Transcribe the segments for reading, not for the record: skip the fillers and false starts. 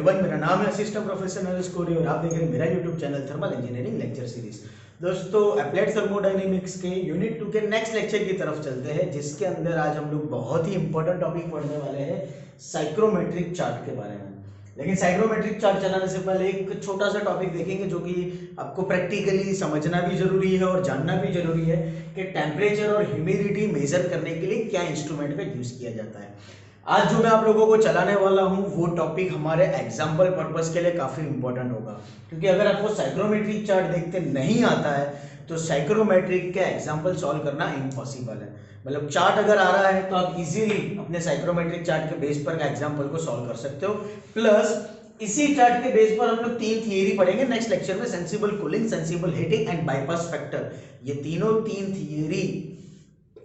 Everyone, मेरा नाम है असिस्टेंट प्रोफेसर नरेश कोहली और आप देख रहे हैं मेरा YouTube channel thermal engineering lecture series. दोस्तों, अप्लाइड थर्मोडायनेमिक्स के यूनिट 2 के नेक्स्ट लेक्चर की तरफ चलते हैं, जिसके अंदर आज हम लोग बहुत ही इंपॉर्टेंट टॉपिक पढ़ने वाले हैं साइक्रोमेट्रिक चार्ट के बारे में। लेकिन साइक्रोमेट्रिक चार्ट चलाने से पहले एक छोटा सा टॉपिक देखेंगे जो कि आपको प्रैक्टिकली समझना भी जरूरी है और जानना भी जरूरी है कि टेम्परेचर और ह्यूमिडिटी मेजर करने के लिए क्या इंस्ट्रूमेंट का यूज किया जाता है। आज जो मैं आप लोगों को चलाने वाला हूं वो टॉपिक हमारे एग्जाम्पल पर्पस के लिए काफी इंपॉर्टेंट होगा, क्योंकि अगर आपको साइक्रोमेट्रिक चार्ट देखते नहीं आता है तो साइक्रोमेट्रिक के एग्जाम्पल सॉल्व करना इम्पॉसिबल है। मतलब चार्ट अगर आ रहा है तो आप इजीली अपने साइक्रोमेट्रिक चार्ट के बेस पर का एग्जाम्पल को सॉल्व कर सकते हो। प्लस इसी चार्ट के बेस पर हम लोग 3 थियरी पढ़ेंगे नेक्स्ट लेक्चर में, sensible cooling, sensible heating and bypass factor. ये तीन थियरी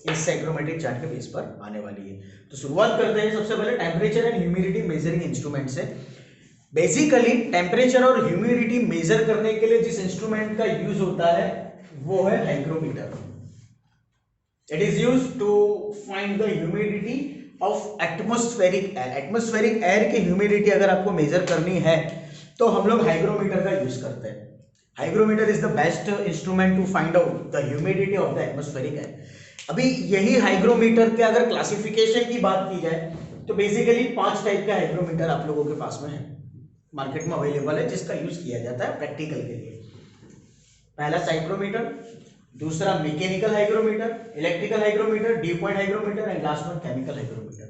इस साइक्रोमेट्रिक चार्ट के बेस पर आने वाली है। तो शुरुआत करते हैं सबसे पहले temperature and humidity measuring instrument से। बेसिकली टेम्परेचर और ह्यूमिडिटी मेजर करने के लिए जिस इंस्ट्रूमेंट का यूज होता है वो है hygrometer. It is used to find the humidity of atmospheric air. Atmospheric air की ह्यूमिडिटी अगर आपको मेजर करनी है तो हम लोग हाइग्रोमीटर का यूज करते हैं। Hygrometer is the best instrument to find out the humidity of the atmospheric air. अभी यही हाइग्रोमीटर के अगर क्लासिफिकेशन की बात की जाए तो बेसिकली 5 टाइप का हाइग्रोमीटर आप लोगों के पास में है, मार्केट में अवेलेबल है, जिसका यूज किया जाता है प्रैक्टिकल के लिए। पहला साइक्रोमीटर, दूसरा mechanical hygrometer, electrical hygrometer, due point hygrometer and last one chemical hygrometer.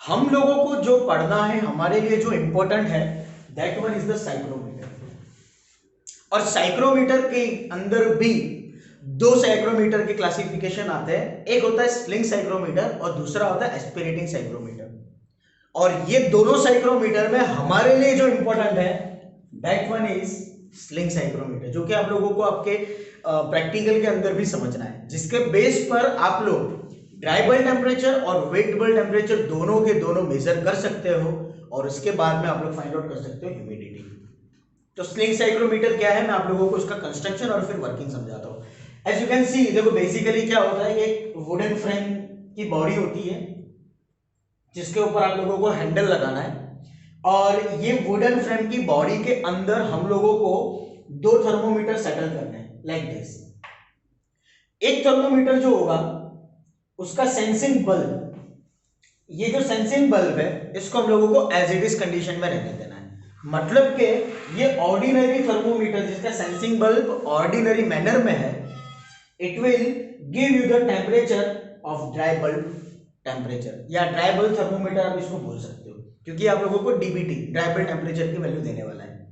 हम लोगों को जो पढ़ना है, हमारे लिए जो इंपॉर्टेंट है, that one is the psychrometer. और साइक्रोमीटर के अंदर भी 2 साइक्रोमीटर के क्लासिफिकेशन आते हैं। एक होता है स्लिंग साइक्रोमीटर और दूसरा होता है एस्पिरेटिंग साइक्रोमीटर। और ये दोनों साइक्रोमीटर में हमारे लिए जो इंपॉर्टेंट है that one is sling psychrometer, जो कि आप लोगों को आपके प्रैक्टिकल के अंदर भी समझना है, जिसके बेस पर आप लोग ड्राई बल्ब टेम्परेचर और वेट बल्ब टेम्परेचर दोनों के दोनों मेजर कर सकते हो और उसके बाद में आप लोग फाइंड आउट कर सकते हो ह्यूमिडिटी। तो स्लिंग साइक्रोमीटर क्या है, मैं आप लोगों को उसका कंस्ट्रक्शन और फिर वर्किंग समझाता हूं। एज यू कैन सी, देखो बेसिकली क्या होता है, एक वुडन फ्रेम की बॉडी होती है जिसके ऊपर आप लोगों को हैंडल लगाना है, और ये वुडन फ्रेम की बॉडी के अंदर हम लोगों को 2 थर्मोमीटर सेटल करने हैं लाइक दिस। एक थर्मोमीटर जो होगा उसका सेंसिंग बल्ब, ये जो सेंसिंग बल्ब है इसको हम लोगों को एज इट इज कंडीशन में रहने देना है। मतलब कि ये ऑर्डिनरी थर्मोमीटर जिसका सेंसिंग बल्ब ऑर्डिनरी मैनर में है, it will give you the temperature of dry bulb temperature, या ड्राई बल्ब थर्मोमीटर आप इसको बोल सकते हो, क्योंकि आप लोगों को डीबीटी ड्राई बल्ब टेम्परेचर की वैल्यू देने वाला है।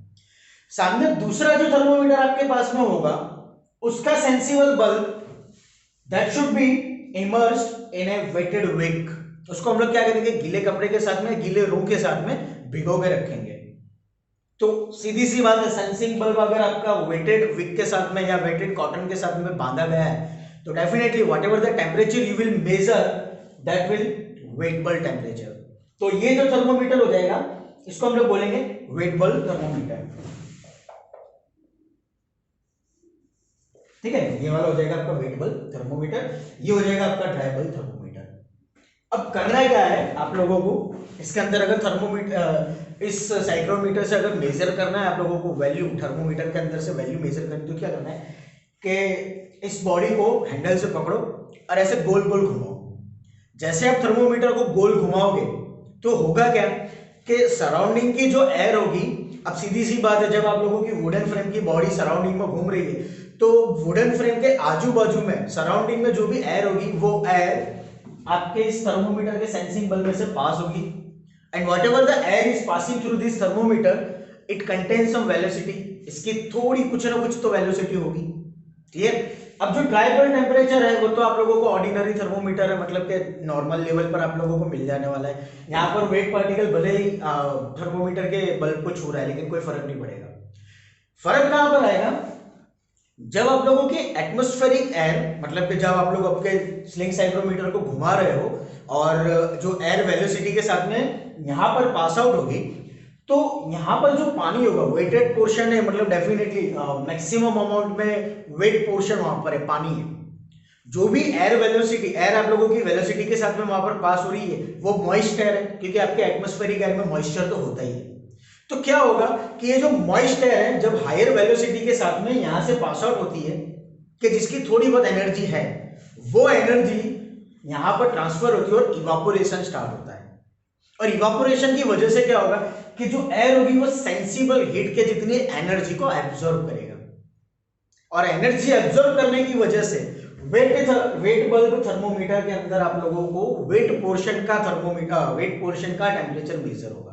सामने दूसरा जो थर्मोमीटर आपके पास में होगा उसका sensible bulb that should be immersed in a wetted wick. उसको हम लोग क्या करेंगे, गीले कपड़े के साथ में, गीले रूम के साथ में भिगो के रखेंगे। तो सीधी सी बात है, सेंसिंग बल्ब अगर आपका वेटेड विक के साथ में या वेटेड कॉटन के साथ में बांधा गया है तो definitely what ever the temperature you will measure that will wet bulb temperature. तो ये जो थर्मोमीटर हो जाएगा इसको हम लोग बोलेंगे वेट बल्ब थर्मोमीटर। ठीक है, ये वाला हो जाएगा आपका वेट बल्ब थर्मोमीटर, ये हो जाएगा आपका ड्राई बल्ब थर्मोमीटर। अब करना क्या है आप लोगों को, इसके अंदर अगर थर्मोमीटर, इस साइक्रोमीटर से अगर मेजर करना है आप लोगों को वैल्यू, थर्मोमीटर के अंदर से वैल्यू मेजर करनी, तो क्या करना है कि इस बॉडी को हैंडल से पकड़ो और ऐसे गोल गोल घुमाओ। जैसे आप थर्मोमीटर को गोल घुमाओगे तो होगा क्या कि सराउंडिंग की जो एयर होगी, अब सीधी सी बात है, जब आप लोगों की वुडन फ्रेम की बॉडी सराउंडिंग में घूम रही है तो वुडन फ्रेम के आजू बाजू में सराउंडिंग में जो भी एयर होगी वो एयर आपके इस थर्मोमीटर के सेंसिंग बल्ब में से पास होगी, and whatever the air is passing through this thermometer it contains some velocity। इसकी थोड़ी कुछ ना कुछ तो वेलोसिटी होगी। क्लियर? अब जो ड्राई बल्ब टेम्परेचर है वो तो आप लोगों को ऑर्डिनरी थर्मोमीटर है, मतलब कि नॉर्मल लेवल पर आप लोगों को मिल जाने वाला है। यहाँ पर वेट पार्टिकल भले ही थर्मोमीटर के बल्ब को छू रहा है लेकिन कोई फर्क नहीं पड़ेगा। फर्क कहां पर आएगा, जब आप लोगों की एटमॉस्फेरिक एयर, मतलब कि जब आप लोग आपके स्लिंग साइक्रोमीटर को घुमा रहे हो और जो एयर वेलोसिटी के साथ में यहां पर पास आउट होगी, तो यहां पर जो पानी होगा वेटेड पोर्शन है, मतलब डेफिनेटली मैक्सिमम अमाउंट में वेट पोर्शन वहां पर है, पानी है। जो भी एयर वेलोसिटी, एयर आप लोगों की वेलोसिटी के साथ में वहां पर पास हो रही है वो मॉइस्ट एयर है, क्योंकि आपके एटमॉस्फेरिक एयर में मॉइस्चर तो होता ही है। तो क्या होगा कि ये जो मॉइस्ट एयर है जब हायर वेलोसिटी के साथ में यहां से पास आउट होती है, कि जिसकी थोड़ी बहुत एनर्जी है, वो एनर्जी यहां पर ट्रांसफर होती है और इवापोरेशन स्टार्ट होता है। और इवापोरेशन की वजह से क्या होगा कि जो एयर होगी वो सेंसिबल हीट के जितनी एनर्जी को एब्जॉर्ब करेगा, और एनर्जी एब्जॉर्ब करने की वजह से वेट बल्ब थर्मोमीटर के अंदर आप लोगों को वेट पोर्शन का टेम्परेचर मेजर होगा।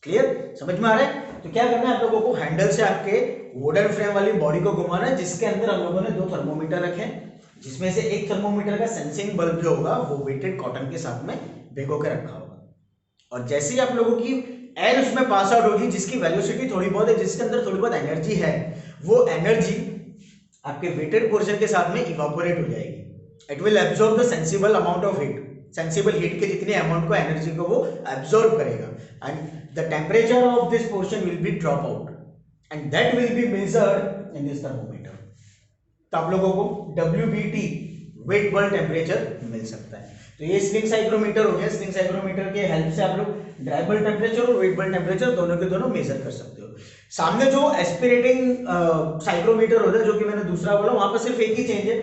क्लियर, समझ में आ रहा है? तो क्या करना है आप लोगों को, हैंडल से आपके वुडन फ्रेम वाली बॉडी को घुमाना है, जिसके अंदर हम लोगों ने 2 थर्मोमीटर रखे हैं, जिसमें से एक थर्मोमीटर का सेंसिंग बल्ब जो होगा वो वेटेड कॉटन के साथ में भिगो के रखा होगा। और जैसे ही आप लोगों की एयर उसमें पास आउट होगी, जिसकी वेलोसिटी थोड़ी बहुत है, जिसके अंदर थोड़ी बहुत एनर्जी है, वो एनर्जी आपके वेटेड पोर्शन के साथ में इवापोरेट हो जाएगी। It will absorb the sensible amount of heat, sensible heat के जितने अमाउंट को एनर्जी को वो एब्जॉर्ब करेगा, and the temperature of this portion will be drop out and that will be measured in this thermometer. तो आप लोगों को WBT वेट बल्ब टेम्परेचर मिल सकता है। तो ये स्लिंग साइक्रोमीटर हो गया। स्लिंग साइक्रोमीटर के हेल्प से आप लोग ड्राई बल्ब टेम्परेचर और वेट बल्ब टेम्परेचर दोनों के दोनों मेजर कर सकते हो। सामने जो एस्पिरेटिंग साइक्रोमीटर होता है, जो कि मैंने दूसरा बोला, वहां पर सिर्फ एक ही चेंज है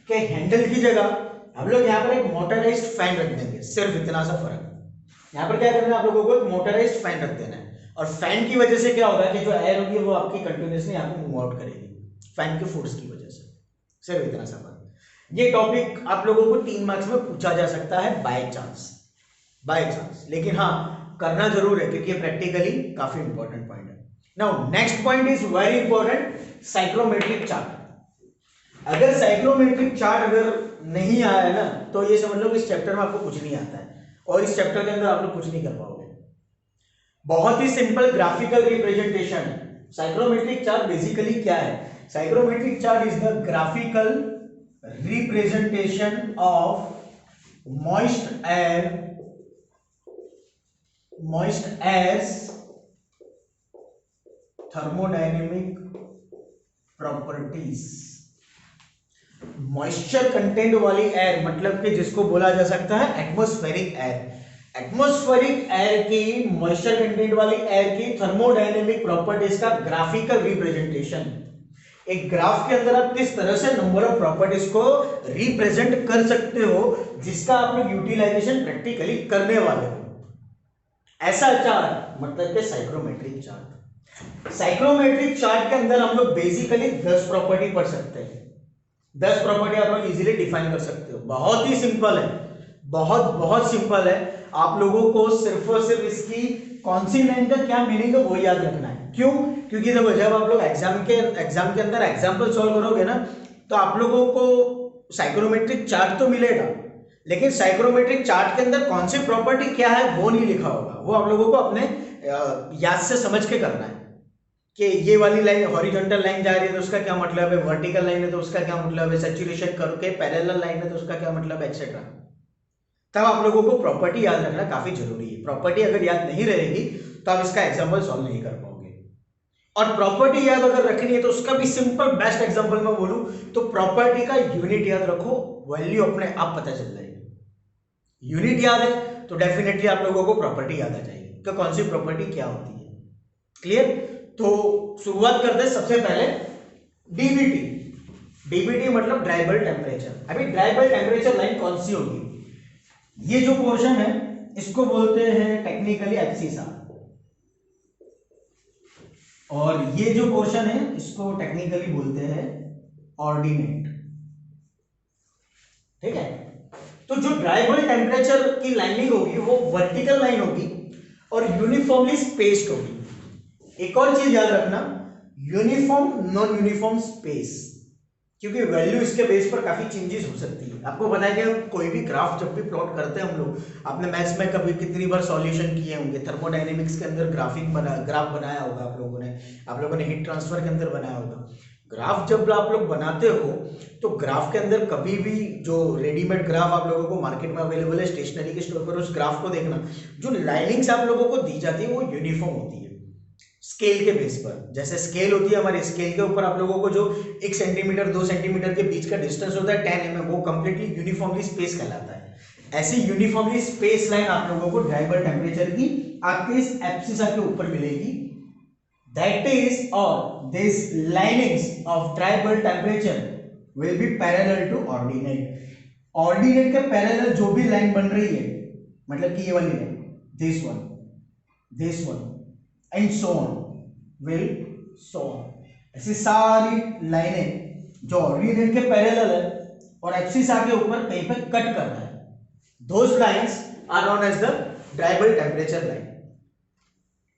कि हैंडल की जगह हम लोग यहाँ पर एक मोटराइज्ड फैन रख देंगे, सिर्फ इतना सा फर्क। यहाँ पर क्या करना है आप लोगों को, एक मोटराइज्ड फैन रख देना है, और फैन की वजह से क्या होगा कि जो एयर होगी वो आपकी कंटिन्यूसली यहाँ पे मूव आउट करेगी फैन के फोर्स की वजह से, सिर्फ इतना सा फर्क। ये टॉपिक आप लोगों को 3 मार्क्स में पूछा जा सकता है बाय चांस, लेकिन हाँ करना जरूर है, क्योंकि प्रैक्टिकली काफी इंपॉर्टेंट पॉइंट है। Now next point is very important, psychrometric chart. अगर साइक्रोमेट्रिक चार्ट अगर नहीं आया है ना, तो ये समझ लो कि इस चैप्टर में आपको कुछ नहीं आता है, और इस चैप्टर के अंदर आप लोग कुछ नहीं कर पाओगे। बहुत ही सिंपल ग्राफिकल रिप्रेजेंटेशन है। साइक्रोमेट्रिक चार्ट बेसिकली क्या है? Psychrometric chart is the graphical representation of moist air's thermodynamic properties। Moisture content वाली एयर, मतलब कि जिसको बोला जा सकता है एटमॉस्फेरिक एयर। एटमॉस्फेरिक एयर की, मॉइस्चर कंटेंट वाली एयर की थर्मोडायनेमिक प्रॉपर्टीज का ग्राफिकल रिप्रेजेंटेशन। एक ग्राफ के अंदर आप किस तरह से नंबर ऑफ प्रॉपर्टीज को रिप्रेजेंट कर सकते हो, जिसका आप लोग यूटिलाइजेशन प्रैक्टिकली करने वाले हो, ऐसा चार्ट मतलब कि साइक्रोमेट्रिक चार्ट। साइक्रोमेट्रिक चार्ट के अंदर हम लोग बेसिकली 10 प्रॉपर्टी पढ़ सकते हैं। 10 प्रॉपर्टी आप लोग इजीली डिफाइन कर सकते हो। बहुत ही सिंपल है, बहुत सिंपल है। आप लोगों को सिर्फ और सिर्फ इसकी कौन सी लाइन का क्या मीनिंग है वो याद रखना है। क्यों? क्योंकि जब आप लोग एग्जाम के अंदर एग्जाम्पल सॉल्व करोगे ना, तो आप लोगों को साइक्रोमेट्रिक चार्ट तो मिलेगा, लेकिन साइक्रोमेट्रिक चार्ट के अंदर कौन सी प्रॉपर्टी क्या है वो नहीं लिखा होगा। वो आप लोगों को अपने याद से समझ के करना है कि ये वाली लाइन हॉरिजॉन्टल लाइन जा रही है तो उसका क्या मतलब है, वर्टिकल लाइन है तो उसका क्या मतलब है, सैचुरेशन कर्व के पैरेलल लाइन है तो उसका क्या मतलब है, एक्सेट्रा। तब आप लोगों को प्रॉपर्टी याद रखना काफी जरूरी है। प्रॉपर्टी अगर याद नहीं रहेगी तो आप इसका एग्जाम्पल सॉल्व नहीं कर पाओगे। और प्रॉपर्टी याद अगर रखनी है तो उसका भी सिंपल बेस्ट एग्जांपल मैं बोलूं तो प्रॉपर्टी का यूनिट याद रखो, वैल्यू अपने आप पता चल जाएगी। यूनिट याद है तो डेफिनेटली आप लोगों को प्रॉपर्टी याद आ जाएगी कि कौन सी प्रॉपर्टी क्या होती है। क्लियर? तो शुरुआत करते हैं सबसे पहले डीबीटी। डीबीटी मतलब ड्राई बल्ब टेम्परेचर। अभी ड्राई बल्ब टेम्परेचर लाइन कौन सी होगी? ये जो पोर्शन है इसको बोलते हैं टेक्निकली एब्सिसा, और ये जो पोर्शन है इसको टेक्निकली बोलते हैं ऑर्डिनेट। ठीक है? तो जो ड्राई बल्ब टेम्परेचर की लाइनिंग होगी वो वर्टिकल लाइन होगी और यूनिफॉर्मली स्पेस्ड होगी। एक और चीज याद रखना, यूनिफॉर्म नॉन यूनिफॉर्म स्पेस, क्योंकि वैल्यू इसके बेस पर काफी चेंजेस हो सकती है। आपको पता है कि कोई भी ग्राफ जब भी प्लॉट करते हैं हम लोग, आपने मैथ्स में कभी कितनी बार सॉल्यूशन किए होंगे, थर्मोडायनेमिक्स के अंदर ग्राफ बनाया होगा आप लोगों ने हीट ट्रांसफर के अंदर बनाया होगा। ग्राफ जब आप लोग बनाते हो तो ग्राफ के अंदर कभी भी जो रेडीमेड ग्राफ आप लोगों को मार्केट में अवेलेबल है स्टेशनरी के स्टोर पर, उस ग्राफ को देखना, जो लाइनिंग्स आप लोगों को दी जाती है वो यूनिफॉर्म होती है स्केल के बेस पर। जैसे स्केल होती है हमारे, स्केल के ऊपर आप लोगों को जो 1 सेंटीमीटर 2 सेंटीमीटर के बीच का डिस्टेंस होता है 10 mm, वो कंप्लीटली यूनिफॉर्मली स्पेस कहलाता है। ऐसी यूनिफॉर्मली स्पेस लाइन आप लोगों को ड्राइबल टेम्परेचर की आपके इस एब्सिसा के ऊपर मिलेगी। दैट इज और this linings of dry bulb temperature will be parallel to ordinate. Ordinate के पैरेलल जो भी लाइन बन रही है, मतलब कि ये वाली line, this one and so on will so on, ऐसी सारी लाइनें जो ऑर्डिनेट के पैरेलल है और एब्सिसा के ऊपर कहीं पे कट कर रहा है, those lines are known as the dribble temperature line.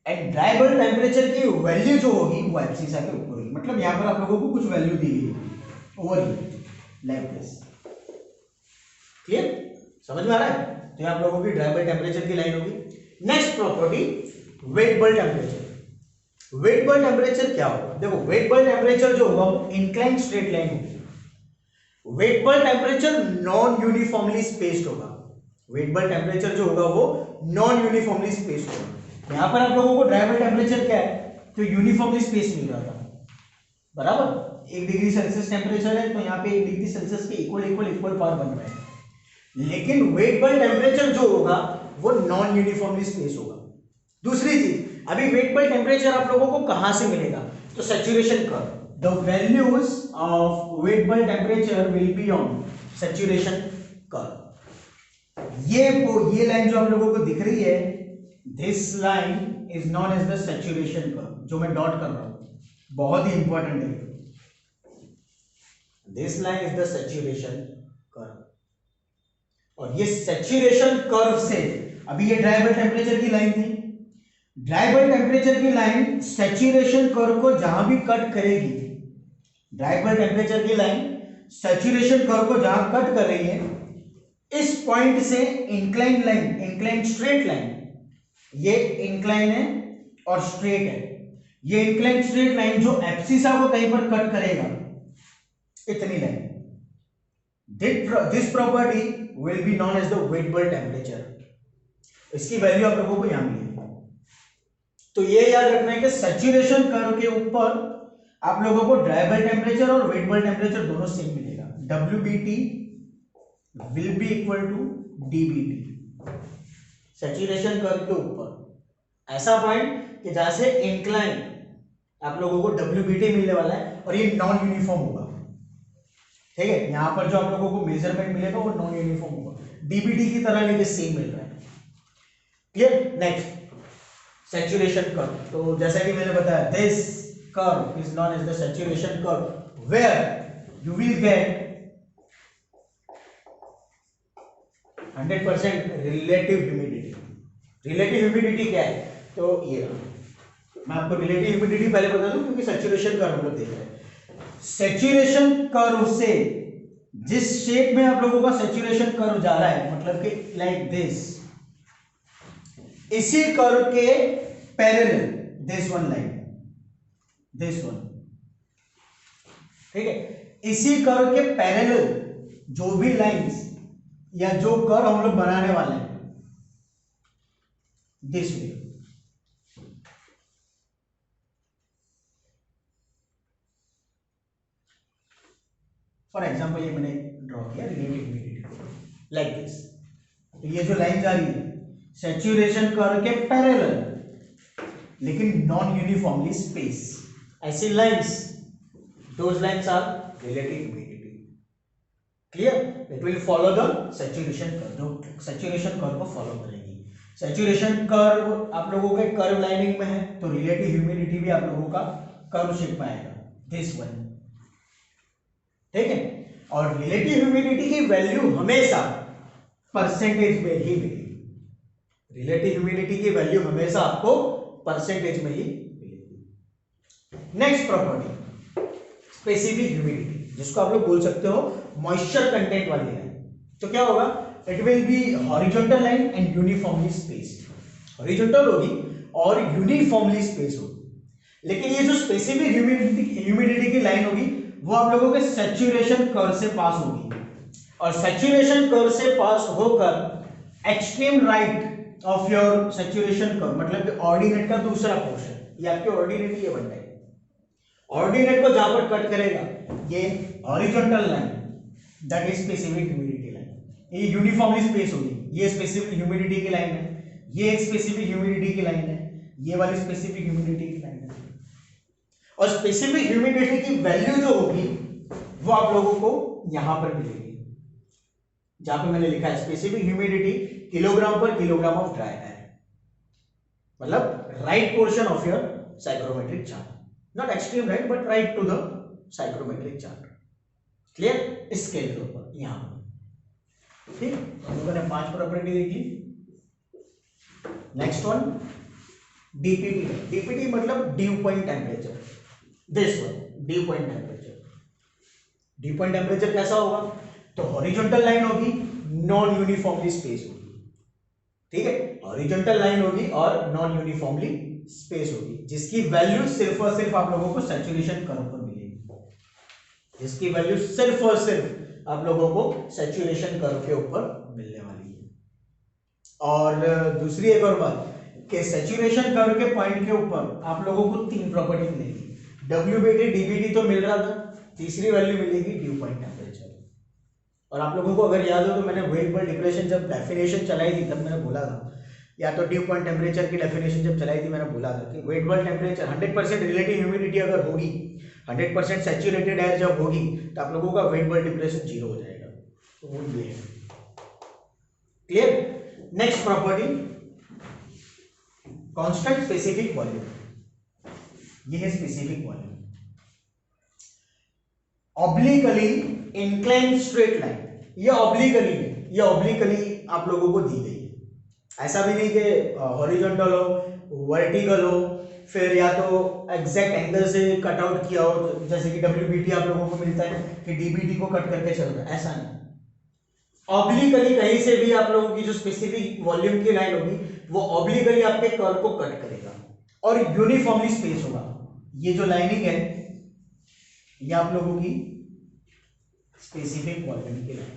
And dribble temperature की वैल्यू जो होगी वो एब्सिसा के ऊपर होगी, मतलब यहां पर आप लोगों को कुछ वैल्यू दी गई है over here like this. Clear, समझ में आ रहा है? तो ये आप लोगों की ड्राइबल टेम्परेचर की लाइन होगी। Next property, wettable temperature. Wettable temperature क्या होगा? देखो, वेटेबल टेम्परेचर जो होगा वो इंक्लाइन स्ट्रेट लाइन होगी। Wettable temperature non uniformly spaced होगा। वेटेबल टेम्परेचर जो होगा वो नॉन यूनिफॉर्मली स्पेस्ड होगा। यहां पर आप लोगों को ड्राइबल टेम्परेचर क्या है, तो यूनिफॉर्मली स्पेस मिल रहा था, बराबर। 1 डिग्री सेल्सियस टेम्परेचर है तो यहाँ पे 1 डिग्री सेल्सियस के इक्वल पावर बन रहे हैं। लेकिन वेटेबल टेम्परेचर जो होगा वो नॉन यूनिफॉर्मली स्पेस होगा। दूसरी चीज, अभी वेटेबल टेम्परेचर आप लोगों को कहां से मिलेगा, तो saturation curve. The values of wet bulb temperature will be on saturation curve. ये लाइन जो आप लोगों को दिख रही है, this line is known as the saturation curve, जो मैं डॉट कर रहा हूं, बहुत ही इंपॉर्टेंट है। This line is the saturation curve, और ये सैचुरेशन कर्व से, अभी ये ड्राइबल टेम्परेचर की लाइन थी, ड्राइबल टेम्परेचर की लाइन सैचुरेशन कर्व को जहां भी कट करेगी, ड्राइबल टेम्परेचर की लाइन सैचुरेशन कर्व को जहां कट कर रही है, इस पॉइंट से incline line, incline straight line, ये इंक्लाइन है और स्ट्रेट है, ये इंक्लाइन स्ट्रेट लाइन जो एब्सिसा को कहीं पर कट करेगा, इतनी line, this property will be known as the wet bulb temperature. इसकी वैल्यू आप लोगों को यहां मिलेगी। तो ये याद रखना है कि सैचुरेशन कर्व के ऊपर आप लोगों को ड्राइबल टेम्परेचर और वेटेबल टेम्परेचर दोनों सेम मिलेगा। WBT will be equal to DBT। Saturation curve के ऊपर ऐसा पॉइंट कि जहां से इंक्लाइन आप लोगों को WBT मिलने वाला है, और ये नॉन यूनिफॉर्म होगा, ठीक है। यहां पर जो आप लोगों को मेजरमेंट मिलेगा वो नॉन यूनिफॉर्म होगा, DBT की तरह लेके सेम मिल रहा है। क्लियर। Next, saturation curve. तो जैसा कि मैंने बताया, this curve is known as the saturation curve, where you will get 100% relative humidity. Relative humidity क्या है, तो ये मैं आपको रिलेटिव ह्यूमिडिटी पहले बता दूं, क्योंकि सैचुरेशन कर्व हम लोग देख रहे हैं। सैचुरेशन कर्व से जिस शेप में आप लोगों का सैचुरेशन कर्व जा रहा है, मतलब कि लाइक दिस, इसी कर्व के parallel this one line, this one, ठीक है, इसी कर्व के पैरेलल जो भी लाइंस या जो कर्व हम लोग बनाने वाले हैं, दिस वे, फॉर एग्जाम्पल ये मैंने ड्रॉ किया रिलेटिव ह्यूमिडिटी लाइक दिस। तो ये जो लाइन जा रही है सैचुरेशन कर्व के पैरेलल, लेकिन नॉन यूनिफॉर्मली स्पेस, ऐसी lines, those lines are relative humidity. Clear. It will follow the saturation curve, जो सैचुरेशन कर्व को फॉलो करेगी। सैचुरेशन कर्व आप लोगों के कर्व लाइनिंग में है, तो रिलेटिव ह्यूमिडिटी भी आप लोगों का कर्व शेप में आएगा, दिस वन, ठीक है। और रिलेटिव ह्यूमिडिटी की वैल्यू हमेशा परसेंटेज में ही मिलेगी। रिलेटिव ह्यूमिडिटी की वैल्यू हमेशा आपको परसेंटेज में ही मिलेगी। नेक्स्ट प्रॉपर्टी, स्पेसिफिक ह्यूमिडिटी, जिसको आप लोग बोल सकते हो मॉइस्चर कंटेंट वाली लाइन। तो क्या होगा, it will be horizontal line and uniformly spaced. Horizontal होगी और यूनिफॉर्मली स्पेस होगी। लेकिन ये जो स्पेसिफिक ह्यूमिडिटी की लाइन होगी वो आप लोगों के सैचुरेशन कर्व से पास होगी, और सैचुरेशन कर्व से पास होकर extreme right of your saturation curve, मतलब कि ऑर्डिनेट का दूसरा पोर्शन, ये आपके ऑर्डिनेट ये बनता है, ऑर्डिनेट को जहां पर कट करेगा ये horizontal line, that is specific humidity line. ये यूनिफॉर्मली स्पेस होगी, ये स्पेसिफिक ह्यूमिडिटी की लाइन है, ये एक स्पेसिफिक ह्यूमिडिटी की लाइन है, ये वाली स्पेसिफिक ह्यूमिडिटी की लाइन है। और स्पेसिफिक ह्यूमिडिटी की वैल्यू जो होगी वो आप लोगों को यहां पर मिलेगी, जहां पे मैंने लिखा है स्पेसिफिक ह्यूमिडिटी किलोग्राम पर किलोग्राम ऑफ ड्राई एयर, मतलब right portion of your psychrometric chart, not extreme right but right to the psychrometric chart. Clear? Scale के ऊपर यहां पर। ठीक, हम लोगों ने 5 प्रॉपर्टी देखी। Next one DPT. डीपीटी मतलब due point temperature, this one due point temperature. Due point temperature कैसा होगा? तो हॉरिजॉन्टल लाइन होगी, नॉन यूनिफॉर्मली स्पेस होगी, ठीक है, हॉरिजॉन्टल लाइन होगी और नॉन यूनिफॉर्मली स्पेस होगी, जिसकी वैल्यू सिर्फ और सिर्फ आप लोगों को सैचुरेशन कर्व पर मिलेगी, जिसकी वैल्यू सिर्फ और सिर्फ आप लोगों को सैचुरेशन कर्व के ऊपर मिलने वाली है। और दूसरी एक और बात कि सैचुरेशन कर्व के पॉइंट के ऊपर आप लोगों को 3 प्रॉपर्टी मिलेगी, डब्ल्यूबीटी डीबीटी तो मिल रहा था, तीसरी वैल्यू मिलेगी ड्यू पॉइंट टेम्परेचर। और आप लोगों को अगर याद हो तो मैंने वेट बल डिप्रेशन जब डेफिनेशन चलाई थी तब मैंने बोला था, या तो ड्यू पॉइंट टेम्परेचर की डेफिनेशन जब चलाई थी मैंने बोला था कि वेट बल टेम्परेचर 100% रिलेटिव ह्यूमिडिटी अगर होगी, 100% सैचुरेटेड एयर जब होगी तो आप लोगों का वेट बल डिप्रेशन 0 हो जाएगा। तो वो ये है। Clear? Next property constant specific volume. ये है specific volume. Obliquely incline straight line, ये ऑब्लिकली है, ये ऑब्लिकली आप लोगों को दी गई है। ऐसा भी नहीं कि हॉरिजॉन्टल हो, वर्टिकल हो, फिर या तो एग्जैक्ट एंगल से कट आउट किया हो, जैसे कि डब्ल्यूबीटी आप लोगों को मिलता है कि डीबीटी को कट करके चल रहा है, ऐसा नहीं। ऑब्लिकली कहीं से भी आप लोगों की जो स्पेसिफिक वॉल्यूम की लाइन होगी वो ऑब्लिकली आपके कर्व को कट करेगा और यूनिफॉर्मली स्पेस होगा। ये जो लाइनिंग है ये आप लोगों की स्पेसिफिक वॉल्यूम की लाइन,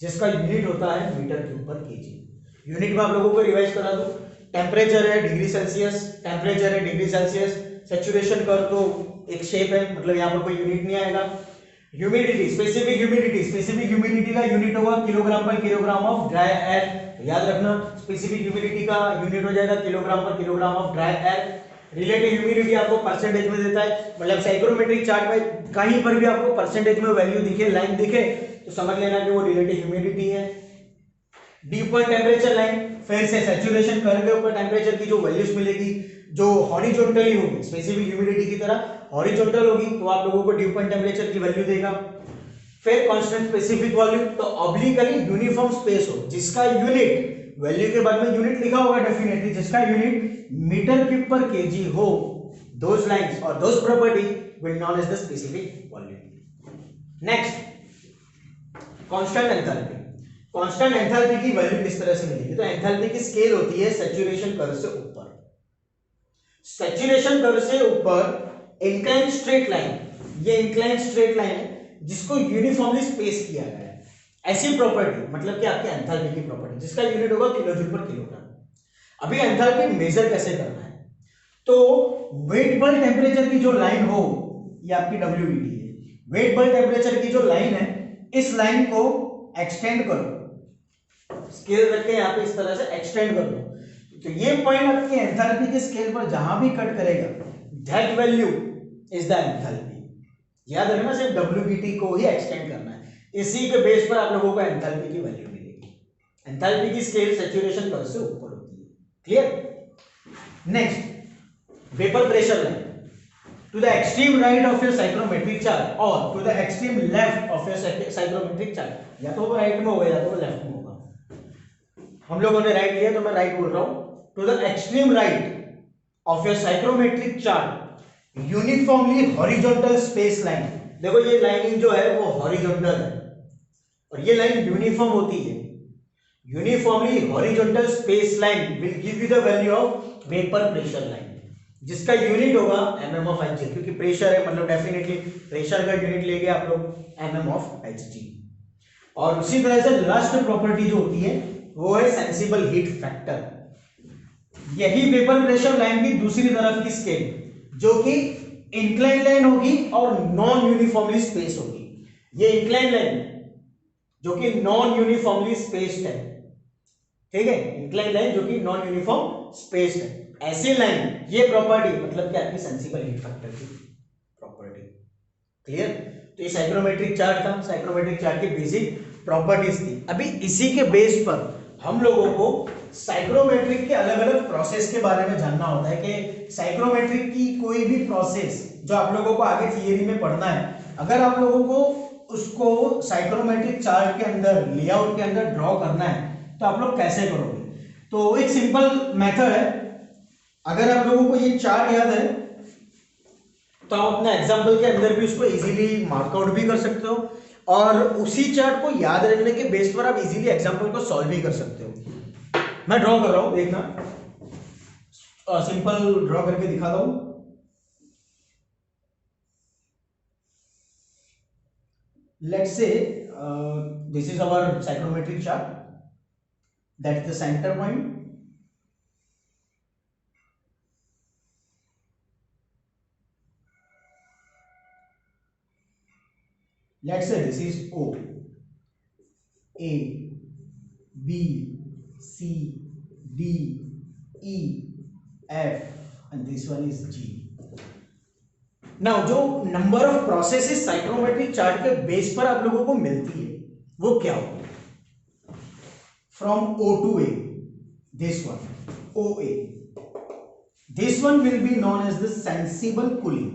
जिसका यूनिट होता है मीटर क्यूब पर केजी। यूनिट में आप लोगों को रिवाइज करा दो, टेम्परेचर है डिग्री सेल्सियस, टेम्परेचर है डिग्री सेल्सियस, सैचुरेशन कर्व तो एक शेप है, मतलब यहाँ पर कोई यूनिट नहीं आएगा। Humidity, specific humidity, specific humidity का यूनिट होगा किलोग्राम पर किलोग्राम ऑफ ड्राई एयर। याद रखना स्पेसिफिक ह्यूमिडिटी का यूनिट हो जाएगा किलोग्राम पर kilogram of dry air. Relative humidity आपको परसेंटेज में देता है, मतलब साइक्रोमेट्रिक चार्ट में कहीं पर भी आपको परसेंटेज में वैल्यू दिखे, लाइन दिखे तो समझ लेना कि वो रिलेटिव ह्यूमिडिटी है। ड्यू पॉइंट टेम्परेचर लाइन, फिर से सैचुरेशन कर्व के ऊपर टेम्परेचर की जो वैल्यूज मिलेगी जो हॉरिजॉन्टली होगी, स्पेसिफिक ह्यूमिडिटी की तरह हॉरिजॉन्टल होगी तो आप लोगों को ड्यू पॉइंट टेम्परेचर की वैल्यू देगा। फिर कांस्टेंट स्पेसिफिक वॉल्यूम, तो ऑब्लिकली यूनिफॉर्म स्पेस हो जिसका यूनिट, वैल्यू के बाद में यूनिट लिखा होगा डेफिनेटली, जिसका यूनिट मीटर क्यूब पर केजी हो, दोस लाइंस और those property will known as the specific volume. Next constant enthalpy. Constant enthalpy की वैल्यू किस तरह से मिलेगी? तो एंथैल्पी की स्केल होती है सैचुरेशन कर्व से ऊपर, सैचुरेशन कर्व से ऊपर इंक्लाइन स्ट्रेट लाइन, ये इंक्लाइन स्ट्रेट लाइन है जिसको यूनिफॉर्मली स्पेस किया गया है। ऐसी प्रॉपर्टी मतलब कि आपकी एंथैल्पी की प्रॉपर्टी जिसका यूनिट होगा किलोजूल पर किलोग्राम। अभी एंथैल्पी मेजर कैसे करना है? तो वेट बल टेम्परेचर की जो लाइन हो, ये आपकी डब्ल्यूबीटी है, वेट बल टेम्परेचर की जो लाइन है इस लाइन को एक्सटेंड करो, स्केल रख के यहाँ पे इस तरह से एक्सटेंड कर दो, तो ये पॉइंट आपकी एंथैल्पी के स्केल पर जहां भी कट करेगा that value is the enthalpy. याद रखना सिर्फ डब्ल्यूबीटी को ही एक्सटेंड करना है, इसी के बेस पर आप लोगों को एंथैल्पी की वैल्यू मिलेगी। एंथैल्पी की स्केल सैचुरेशन कर्व से ऊपर होती है। Clear? Next vapour pressure line, to the extreme right of your psychrometric chart और to the extreme left of your psychrometric chart, या तो वो राइट में होगा या तो वो लेफ्ट में होगा। हम लोगों ने राइट लिया तो मैं राइट बोल रहा हूं। To the extreme right of your psychrometric chart uniformly horizontal space line, देखो ये लाइनिंग जो है वो हॉरिजॉन्टल है और ये लाइन यूनिफॉर्म होती है। Uniformly horizontal space line will give you the value of vapour pressure line, जिसका यूनिट होगा mm ऑफ Hg, क्योंकि प्रेशर है मतलब डेफिनेटली प्रेशर का यूनिट लेंगे आप लोग mm ऑफ Hg। और उसी तरह से लास्ट प्रॉपर्टी जो होती है वो है सेंसिबल हीट फैक्टर। यही वेपर प्रेशर लाइन की दूसरी तरफ की स्केल जो कि इंक्लाइन लाइन होगी और नॉन यूनिफॉर्मली स्पेस होगी। ये इंक्लाइन लाइन जो कि नॉन यूनिफॉर्मली स्पेस्ड है, ठीक है, इंक्लाइन लाइन जो कि नॉन यूनिफॉर्म स्पेस्ड है, ऐसी लाइन, ये प्रॉपर्टी मतलब क्या आपकी सेंसिबल हीट फैक्टर की प्रॉपर्टी। क्लियर? तो ये साइक्रोमेट्रिक चार्ट था, साइक्रोमेट्रिक चार्ट की बेसिक प्रॉपर्टीज थी। अभी इसी के बेस पर हम लोगों को साइक्रोमेट्रिक के अलग अलग प्रोसेस के बारे में जानना होता है कि साइक्रोमेट्रिक की कोई भी प्रोसेस जो आप लोगों को आगे थियरी में पढ़ना है, अगर आप लोगों को उसको साइक्रोमेट्रिक चार्ट के अंदर, लेआउट के अंदर ड्रॉ करना है तो आप लोग कैसे करोगे? तो एक सिंपल मेथड है, अगर आप लोगों को ये चार्ट याद है तो आप अपने एग्जाम्पल के अंदर भी उसको इजीली मार्कआउट भी कर सकते हो, और उसी चार्ट को याद रखने के बेस पर आप इजीली एग्जाम्पल को सॉल्व भी कर सकते हो। मैं ड्रॉ कर रहा हूं, देखना, सिंपल ड्रॉ करके दिखाता हूं। Let's say this is our psychrometric chart, that is the centre point, let's say this is O, A, B, C, D, E, F and this one is G. Now जो number of processes psychrometric chart के base पर आप लोगों को मिलती है वो क्या होगी? From O to A, this one OA, this one will be known as the sensible cooling.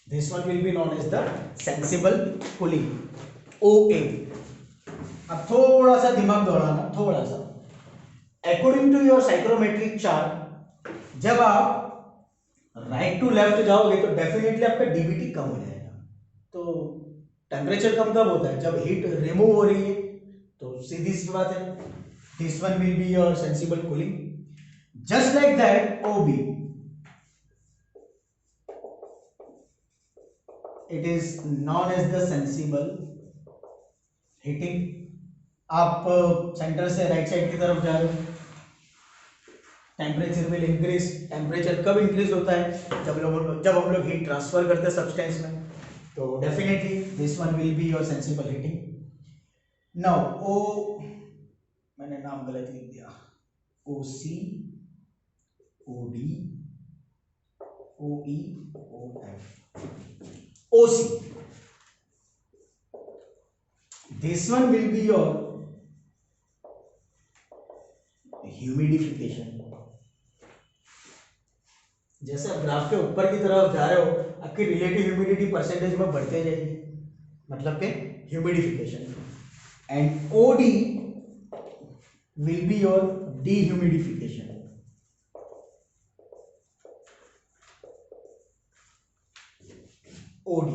This one will be known as the sensible cooling, OA. अब थोड़ा सा दिमाग दौड़ाना, थोड़ा सा, according to your psychrometric chart, जब आप right to left जाओगे तो डेफिनेटली आपका डीबीटी कम हो जाएगा। तो टेम्परेचर कम कब होता है? जब हीट रिमूव हो रही है, तो सीधी सी बात है, this one will be your sensible cooling. Just like that OB, it is known as the sensible heating. आप सेंटर से राइट साइड की तरफ जा रहे हो, टेम्परेचर विल इंक्रीज। टेम्परेचर कब इंक्रीज होता है? जब हम लोग हीट ट्रांसफर करते हैं सब्सटेंस में, तो definitely this one will be your sensible heating. Now oh, मैंने नाम गलत लिख दिया, OC, OD, OE, OF, OC. This one will be your humidification. जैसे आप ग्राफ के ऊपर की तरफ जा रहे हो, आपकी रिलेटिव ह्यूमिडिटी परसेंटेज में बढ़ते जाएगी, मतलब के humidification. And OD will be your dehumidification. OD,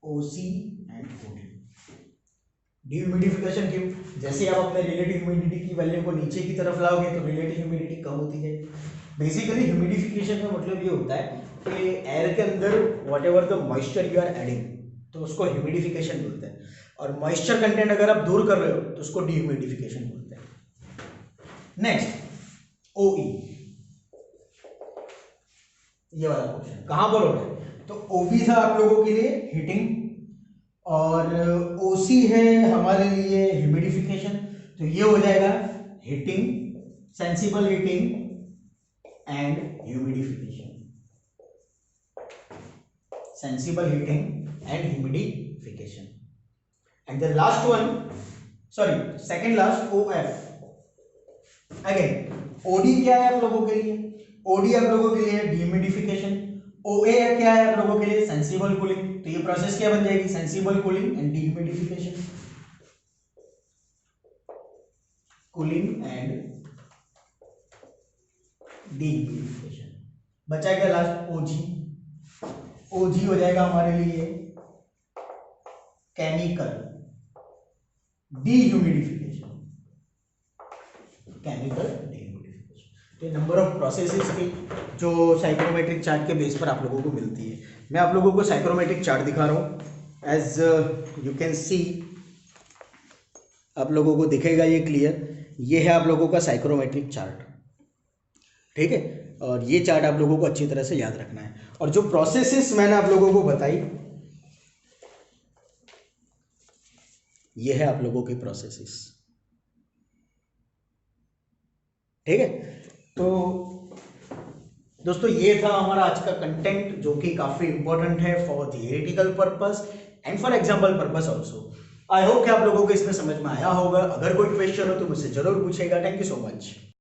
OC and OD. Dehumidification क्यों? जैसे आप अपने रिलेटिव ह्यूमिडिटी की वैल्यू को नीचे की तरफ लाओगे तो रिलेटिव ह्यूमिडिटी कम होती जाएगी। बेसिकली ह्यूमिडिफिकेशन का मतलब ये होता है कि एयर के अंदर whatever the moisture you are adding, तो उसको ह्यूमिडिफिकेशन बोलते हैं, और मॉइस्चर कंटेंट अगर आप दूर कर रहे हो तो उसको डिह्यूमिडिफिकेशन बोलते हैं। नेक्स्ट OE, ये वाला क्वेश्चन कहां पर होता है? तो OB था आप लोगों के लिए हीटिंग, और OC है हमारे लिए ह्यूमिडिफिकेशन, तो ये हो जाएगा heating, sensible heating and humidification, sensible heating and humidification. And the last one, sorry second last, OF। Again OD क्या है आप लोगों के लिए? OD आप लोगों के लिए डिह्यूमिडिफिकेशन, OA क्या है आप लोगों के लिए? Sensible cooling. तो ये प्रोसेस क्या बन जाएगी? Sensible cooling and dehumidification, cooling and dehumidification. बचा क्या लास्ट? OG हो जाएगा हमारे लिए केमिकल डिह्यूमिडिफिकेशन, केमिकल डिह्यूमिडिफिकेशन। तो नंबर ऑफ प्रोसेसेस की जो साइक्रोमेट्रिक चार्ट के बेस पर आप लोगों को मिलती है। मैं आप लोगों को साइक्रोमेट्रिक चार्ट दिखा रहा हूँ, एज यू कैन सी, आप लोगों को दिखेगा ये क्लियर, ये है आप लोगों का साइक्रोमेट्रिक चार्ट, ठीक है। और ये चार्ट आप लोगों को अच्छी तरह से याद रखना है। और जो प्रोसेसेस मैंने आप लोगों को बताई ये है आप लोगों की प्रोसेसेस। ठीक है, तो दोस्तों ये था हमारा आज का कंटेंट, जो कि काफी इंपॉर्टेंट है for theoretical purpose and for example purpose also. I hope कि आप लोगों को इसमें समझ में आया होगा। अगर कोई क्वेश्चन हो तो मुझसे जरूर पूछेगा। Thank you so much.